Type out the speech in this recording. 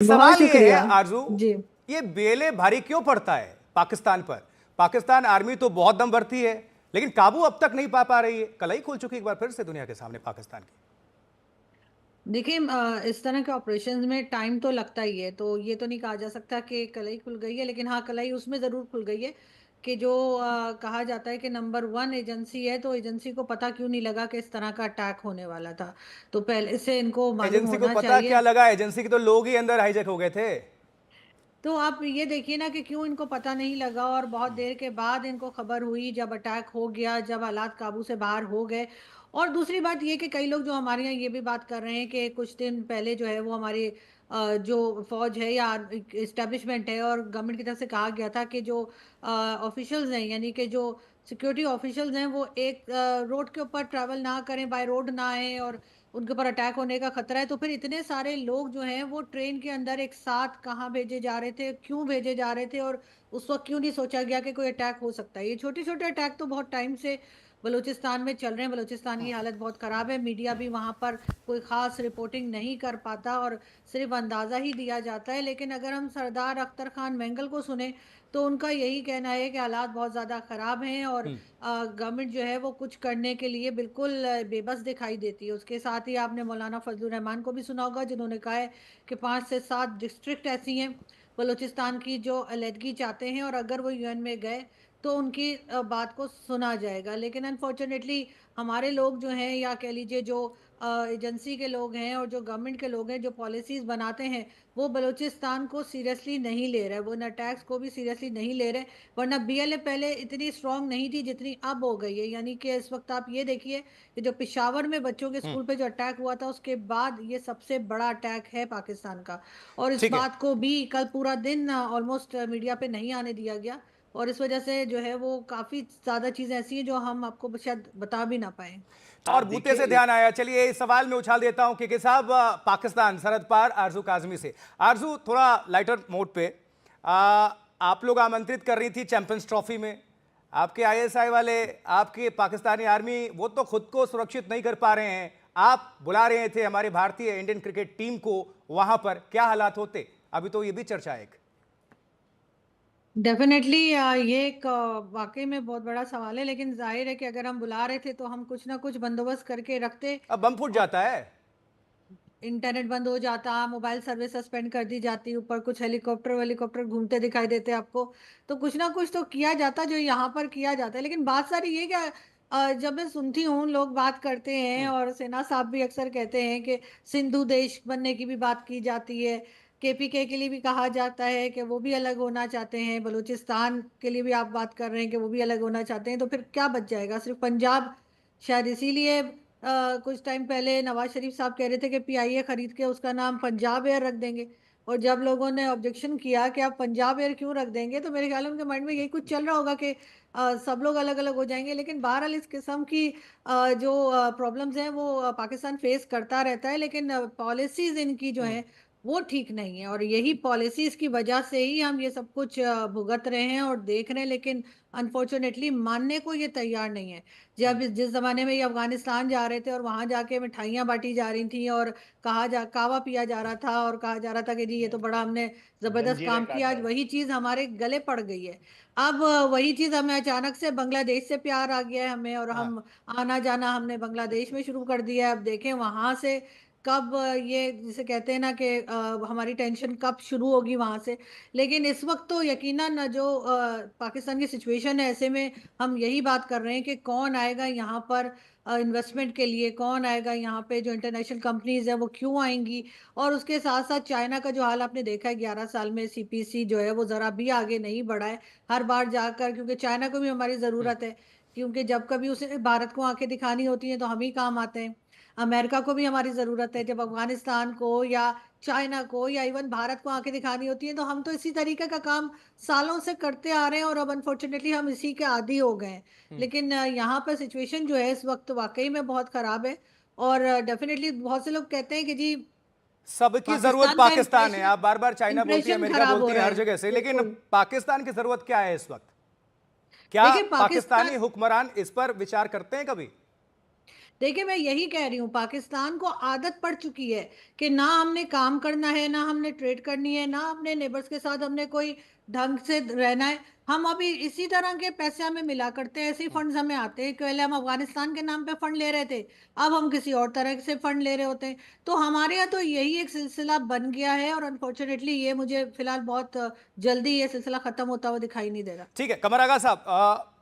बहुत सवाल ये है शुक्रिया। आरजू, जी। ये बेले भारी क्यों पड़ता है पाकिस्तान पर? पाकिस्तान आर्मी तो बहुत दम भरती है, लेकिन काबू अब तक नहीं पा रही है। कलाई खुल चुकी एक बार फिर से दुनिया के सामने पाकिस्तान की। देखिए, इस तरह के ऑपरेशंस में टाइम तो लगता ही है, तो ये तो नहीं कहा जा सकता कि कलाई खुल गई है, लेकिन हाँ, कलाई उसमें ज़रूर खुल गई है कि जो कहा जाता है कि नंबर वन एजेंसी है, तो एजेंसी को पता क्यों नहीं लगा कि इस तरह का अटैक होने वाला था। तो पहले से इनको मालूम एजेंसी को होना पता चाहिए। क्या लगा? एजेंसी के तो लोग ही अंदर हाईजैक हो गए थे। तो आप ये देखिए ना कि क्यों इनको पता नहीं लगा, और बहुत देर के बाद इनको खबर हुई जब अटैक हो गया, जब हालात काबू से बाहर हो गए। और दूसरी बात ये कि कई लोग जो हमारे यहाँ ये भी बात कर रहे हैं कि कुछ दिन पहले जो है वो हमारी जो फौज है या इस्टेब्लिशमेंट है और गवर्नमेंट की तरफ से कहा गया था कि जो ऑफिशियल्स हैं, यानी कि जो सिक्योरिटी ऑफिशियल्स हैं, वो एक रोड के ऊपर ट्रैवल ना करें, बाय रोड ना आए, और उनके ऊपर अटैक होने का खतरा है। तो फिर इतने सारे लोग जो हैं वो ट्रेन के अंदर एक साथ कहाँ भेजे जा रहे थे, क्यों भेजे जा रहे थे, और उस वक्त क्यों नहीं सोचा गया कि कोई अटैक हो सकता है। ये छोटे छोटे अटैक तो बहुत टाइम से बलूचिस्तान में चल रहे हैं। बलूचिस्तान की हालत बहुत ख़राब है, मीडिया भी वहाँ पर कोई ख़ास रिपोर्टिंग नहीं कर पाता और सिर्फ अंदाज़ा ही दिया जाता है। लेकिन अगर हम सरदार अख्तर खान मैंगल को सुने तो उनका यही कहना है कि हालात बहुत ज़्यादा ख़राब हैं, और गवर्नमेंट जो है वो कुछ करने के लिए बिल्कुल बेबस दिखाई देती है। उसके साथ ही आपने मौलाना फजलुर रहमान को भी सुना होगा, जिन्होंने कहा है कि 5 से 7 डिस्ट्रिक्ट ऐसी हैं बलूचिस्तान की जो अलहदगी चाहते हैं, और अगर वो यूएन में गए तो उनकी बात को सुना जाएगा। लेकिन अनफॉर्चुनेटली हमारे लोग जो हैं, या कह लीजिए जो एजेंसी के लोग हैं और जो गवर्नमेंट के लोग हैं, जो पॉलिसीज़ बनाते हैं, वो बलूचिस्तान को सीरियसली नहीं ले रहे, वो इन अटैक्स को भी सीरियसली नहीं ले रहे। वरना बीएलए पहले इतनी स्ट्रांग नहीं थी जितनी अब हो गई है। यानी कि इस वक्त आप ये देखिए कि जो पिशावर में बच्चों के हम्म। स्कूल पे जो अटैक हुआ था, उसके बाद ये सबसे बड़ा अटैक है पाकिस्तान का। और इस ठीक है। बात को भी कल पूरा दिन ऑलमोस्ट मीडिया पे नहीं आने दिया गया, और इस वजह से जो है वो काफ़ी ज़्यादा चीज़ें ऐसी हैं जो हम आपको शायद बता भी ना पाए। और बूते से देखिए, ध्यान आया। चलिए इस सवाल में उछाल देता हूं कि साहब, पाकिस्तान सरहद पार आरजू काजमी से। आरजू, थोड़ा लाइटर मोड पे, आप लोग आमंत्रित कर रही थी चैंपियंस ट्रॉफी में। आपके आईएसआई वाले, आपके पाकिस्तानी आर्मी, वो तो खुद को सुरक्षित नहीं कर पा रहे हैं। आप बुला रहे थे हमारी भारतीय इंडियन क्रिकेट टीम को वहां पर, क्या हालात होते? अभी तो ये भी चर्चा है एक। डेफिनेटली ये एक वाकई में बहुत बड़ा सवाल है, लेकिन जाहिर है कि अगर हम बुला रहे थे तो हम कुछ ना कुछ बंदोबस्त करके रखते। अब बम फूट जाता है। इंटरनेट बंद हो जाता, मोबाइल सर्विस सस्पेंड कर दी जाती, ऊपर कुछ हेलीकॉप्टर वेलीकॉप्टर घूमते दिखाई देते आपको, तो कुछ ना कुछ तो किया जाता जो यहाँ पर किया जाता है। लेकिन बात सारी ये क्या, जब मैं सुनती हूँ लोग बात करते हैं, और सेना साहब भी अक्सर कहते हैं कि सिंधु देश बनने की भी बात की जाती है, केपीके के लिए भी कहा जाता है कि वो भी अलग होना चाहते हैं, बलूचिस्तान के लिए भी आप बात कर रहे हैं कि वो भी अलग होना चाहते हैं, तो फिर क्या बच जाएगा? सिर्फ पंजाब। शायद इसीलिए कुछ टाइम पहले नवाज शरीफ साहब कह रहे थे कि पीआईए खरीद के उसका नाम पंजाब एयर रख देंगे। और जब लोगों ने ऑब्जेक्शन किया कि आप पंजाब एयर क्यों रख देंगे, तो मेरे ख्याल में उनके माइंड में यही कुछ चल रहा होगा कि सब लोग अलग अलग हो जाएंगे। लेकिन बहरहाल इस किस्म की जो प्रॉब्लम्स हैं वो पाकिस्तान फेस करता रहता है, लेकिन पॉलिसीज इनकी जो है वो ठीक नहीं है, और यही पॉलिसीज की वजह से ही हम ये सब कुछ भुगत रहे हैं और देख रहे हैं। लेकिन अनफॉर्चुनेटली मानने को ये तैयार नहीं है। जब जिस जमाने में ये अफगानिस्तान जा रहे थे और वहां जाके मिठाइयाँ बांटी जा रही थी, और कावा पिया जा रहा था, और कहा जा रहा था कि जी ये तो बड़ा हमने जबरदस्त जंजीरें काम किया, काटा आज है। वही चीज हमारे गले पड़ गई है। अब वही चीज हमें अचानक से बांग्लादेश से प्यार आ गया है हमें, और हाँ। हम आना जाना हमने बांग्लादेश में शुरू कर दिया है। अब देखें वहां से कब ये जिसे कहते हैं ना कि हमारी टेंशन कब शुरू होगी वहां से। लेकिन इस वक्त तो यकीनन जो पाकिस्तान की सिचुएशन है, ऐसे में हम यही बात कर रहे हैं कि कौन आएगा यहाँ पर इन्वेस्टमेंट के लिए, कौन आएगा यहाँ पे, जो इंटरनेशनल कंपनीज है वो क्यों आएंगी। और उसके साथ साथ चाइना का जो हाल आपने देखा है, 11 साल में सीपीसी जो है वो ज़रा भी आगे नहीं बढ़ा है। हर बार जाकर, क्योंकि चाइना को भी हमारी ज़रूरत है, क्योंकि जब कभी उसे भारत को आंखें दिखानी होती हैं तो हम ही काम आते हैं। अमेरिका को भी हमारी ज़रूरत है, जब अफगानिस्तान को या चाइना को या इवन भारत को आंखें दिखानी होती हैं, तो हम तो इसी तरीके का काम सालों से करते आ रहे हैं, और अब अनफॉर्चुनेटली हम इसी के आदी हो गए हैं। लेकिन यहाँ पर सिचुएशन जो है इस वक्त वाकई में बहुत ख़राब है। और डेफिनेटली बहुत से लोग कहते हैं कि जी सबकी जरूरत पाकिस्तान का पाकिस्तान है। इम्प्रेशन आप बार बार चाइना बोलती है, इम्प्रेशन अमेरिका खराब हो बोलती है, रहा हर है। जगह से, लेकिन बिल्कुल। पाकिस्तान की जरूरत क्या है इस वक्त? क्या देखिए पाकिस्तानी पाकिस्तान, हुक्मरान इस पर विचार करते हैं कभी? देखिए, मैं यही कह रही हूँ, पाकिस्तान को आदत पड़ चुकी है कि ना हमने काम करना है, ना हमने ट्रेड करनी है, ना अपने नेबर्स के साथ हमने कोई ढंग से रहना है। हम अभी इसी तरह के पैसे हमें मिला करते हैं, ऐसे ही फंड्स हमें आते हैं। पहले हम अफ़गानिस्तान के नाम पे फंड ले रहे थे, अब हम किसी और तरह से फंड ले रहे होते हैं। तो हमारे यहाँ तो यही एक सिलसिला बन गया है और अनफॉर्च्युनेटली ये मुझे फिलहाल बहुत जल्दी ये सिलसिला खत्म होता हुआ दिखाई नहीं दे रहा। ठीक है, कमर आगा साहब,